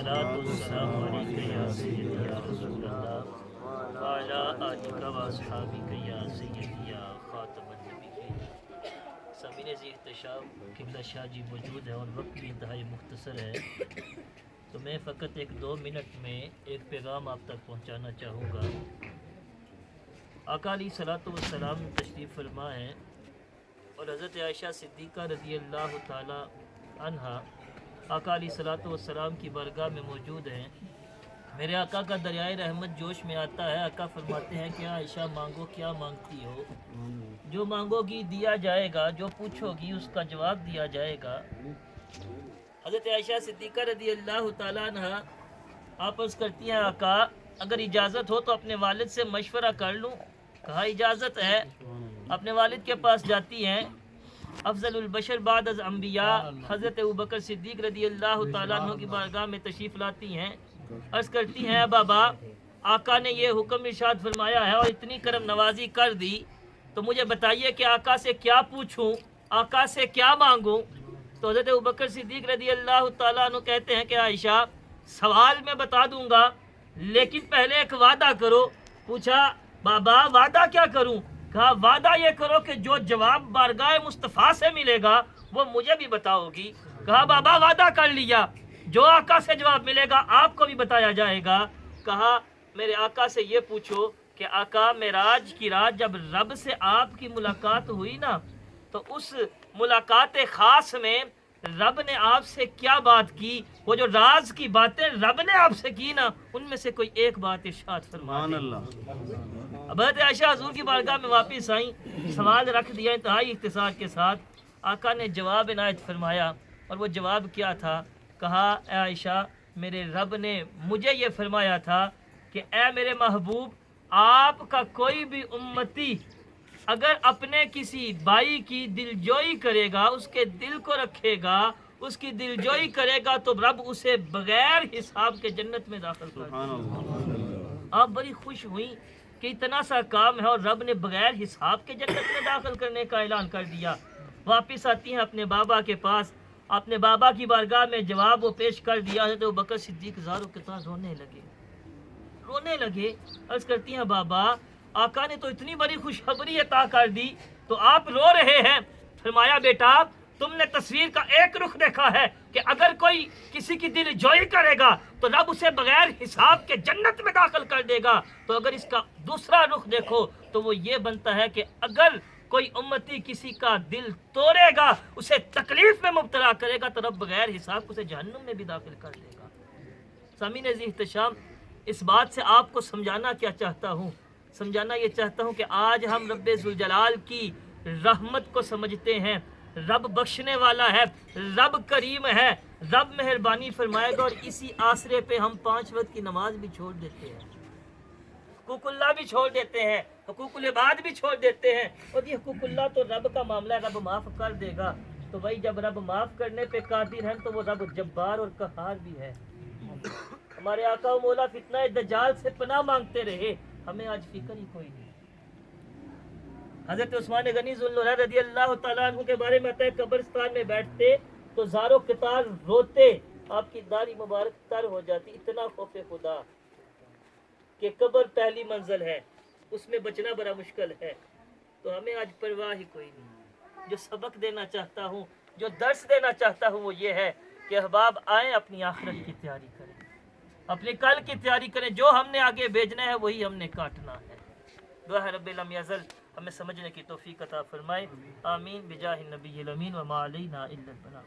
अस्सलातु वस्सलामु अलैका या सय्यदी या रसूल अल्लाह व अला आलिका व अस्हाबिका या सय्यदी या खातमुन नबिय्यीन। सामीन ज़ी इख्तिशाम क़िबला शाह जी मौजूद है और वक्त भी इंतहाई मुख्तसर है, तो मैं फ़कत 1-2 मिनट में एक पैगाम आप तक पहुँचाना चाहूँगा। आका अलैहिस्सलातु वस्सलाम तशरीफ़ फरमा है और हज़रत आयशा सिद्दीक़ा रज़ियल्लाहु ताला अन्हा आका अलैहिस्सलातु वस्सलाम की बारगाह में मौजूद हैं। मेरे आका का दरियाए रहमत जोश में आता है। आका फरमाते हैं कि आयशा मांगो, क्या मांगती हो? जो मांगोगी दिया जाएगा, जो पूछोगी उसका जवाब दिया जाएगा। हज़रत आयशा सिद्दीक़ा रज़ियल्लाहु ताला अन्हा आप अर्ज़ करती हैं, आका अगर इजाज़त हो तो अपने वालिद से मशवरा कर लूँ। कहा इजाज़त है। अपने वालिद के पास जाती हैं। अफजलुल बशर बाद अज़ अंबिया हज़रत अबू बकर सिद्दीक़ रज़ियल्लाहु ताला अन्हु की बारगाह में तशरीफ़ लाती हैं। अर्ज़ करती हैं, बाबा आका ने ये हुक्म इरशाद फरमाया है और इतनी करम नवाजी कर दी, तो मुझे बताइए कि आका से क्या पूछूं, आका से क्या मांगूं? तो हज़रत अबू बकर सिद्दीक़ रज़ियल्लाहु ताला अन्हु कहते हैं कि आयशा सवाल मैं बता दूंगा, लेकिन पहले एक वादा करो। पूछा बाबा वादा क्या करूं? कहा वादा ये करो कि जो जवाब बारगाह मुस्तफ़ा से मिलेगा वो मुझे भी बताओगी। कहा बाबा वादा कर लिया, जो आका से जवाब मिलेगा आपको भी बताया जाएगा। कहा मेरे आका से ये पूछो कि आका मेराज की रात जब रब से आपकी मुलाकात हुई ना, तो उस मुलाकात ख़ास में रब ने आपसे क्या बात की? वो जो राज की बातें रब ने आपसे की ना, उनमें से कोई एक बात इरशाद फरमा दीजिए। अब आयशा हुज़ूर की बारगाह में वापस आई, सवाल रख दिया इंतहाई इख्तिसार के साथ। आका ने जवाब इनायत फरमाया और वो जवाब क्या था? कहा ए आयशा मेरे रब ने मुझे ये फरमाया था कि ए मेरे महबूब, आपका कोई भी उम्मती अगर अपने किसी भाई की दिलजोई करेगा, उसके दिल को रखेगा, उसकी दिलजोई करेगा, तो रब उसे बगैर हिसाब के जन्नत में दाखिल कर देगा। आप बड़ी खुश हुई कि इतना सा काम है और रब ने बगैर हिसाब के जन्नत में दाखिल करने का ऐलान कर दिया। वापस आती हैं अपने बाबा के पास, अपने बाबा की बारगाह में जवाब वो पेश कर दिया है। तो बकर सिद्दीक़ ज़ारों के साथ रोने लगे। अर्ज़ करती हैं बाबा आका ने तो इतनी बड़ी खुशखबरी अता कर दी, तो आप रो रहे हैं। फरमाया बेटा तुमने तस्वीर का एक रुख देखा है कि अगर कोई किसी की दिल जोई करेगा तो रब उसे बगैर हिसाब के जन्नत में दाखिल कर देगा। तो अगर इसका दूसरा रुख देखो तो वो ये बनता है कि अगर कोई उम्मती किसी का दिल तोड़ेगा, उसे तकलीफ में मुब्तला करेगा, तो रब बगैर हिसाब उसे जहन्नुम में भी दाखिल कर देगा। सामीन ज़ी इख्तिशाम इस बात से आपको समझाना क्या चाहता हूँ? समझाना ये चाहता हूँ कि आज हम रब्बे ज़ुल जलाल की रहमत को समझते हैं। रब बख्शने वाला है, रब करीम है, रब मेहरबानी फरमाएगा, और इसी आसरे पे हम 5 वक्त की नमाज भी छोड़ देते हैं, हुकूकुल्लाह भी छोड़ देते हैं, हुकूकुल इबाद भी छोड़ देते हैं। और ये हुकूकुल्लाह तो रब का मामला है, रब माफ़ कर देगा। तो भाई जब रब माफ़ करने पे कादिर है तो वो रब जब्बार और कहार भी है। हमारे आका मौला फितना दज्जाल से पनाह मांगते रहे, हमें आज फिक्र ही कोई नहीं। हज़रत उस्मान गनी ज़ुल्लुलैह रज़ियल्लाहु ताला अन्हु के बारे में आता है, कब्रिस्तान में बैठते तो ज़ारो कितार रोते, आपकी दाढ़ी मुबारक तर हो जाती। इतना खौफ़े खुदा कि कब्र पहली मंजिल है, उसमें बचना बड़ा मुश्किल है। तो हमें आज परवाह ही कोई नहीं। जो सबक देना चाहता हूँ, जो दर्स देना चाहता हूँ, वो ये है कि अहबाब आएँ, अपनी आखिरत की तैयारी करें, अपने कल की तैयारी करें। जो हमने आगे भेजना है वही हमने काटना है। दुआ है रब्बिल लम यज़ल हमें समझने की तौफीक अता फरमाए। आमीन बिजाहि नबील अमीन व मा अलैना इल्लल बलाग।